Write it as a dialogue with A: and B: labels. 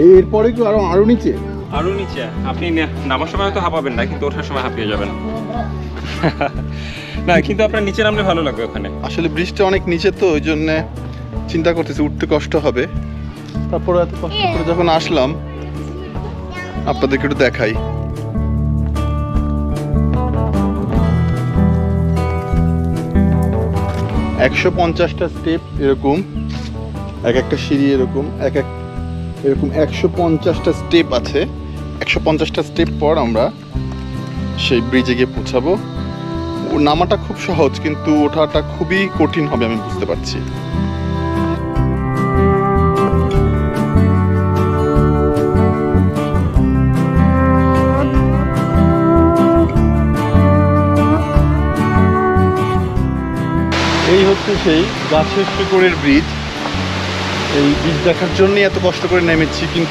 A: এরপরে কি আরো নিচে?
B: আরো নিচে আপনি নামার সময় হয়তো হাঁপাবেন না, কিন্তু ওঠার সময় হাঁপিয়ে যাবেন। না, কিন্তু আপনার নিচে নামলে ভালো লাগবে ওখানে।
A: আসলে ব্রিজটা অনেক নিচে, তো ওই জন্য চিন্তা করতেছি উঠতে কষ্ট হবে। তারপরে এত কষ্ট করে যখন আসলাম, আপনাদেরকে একটু দেখাই। একশো 50টা স্টেপ এরকম, এক একটা সিঁড়ি এরকম এরকম 150টা স্টেপ আছে। 150টা স্টেপ পর আমরা সেই ব্রিজে গিয়ে পৌঁছাবো। নামাটা খুব সহজ, কিন্তু ওঠাটা খুবই কঠিন হবে আমি বুঝতে পারছি। এই হচ্ছে সেই গাছের শিকড়ের ব্রিজ। এই ব্রিজ দেখার জন্যই এত কষ্ট করে নেমেছি, কিন্তু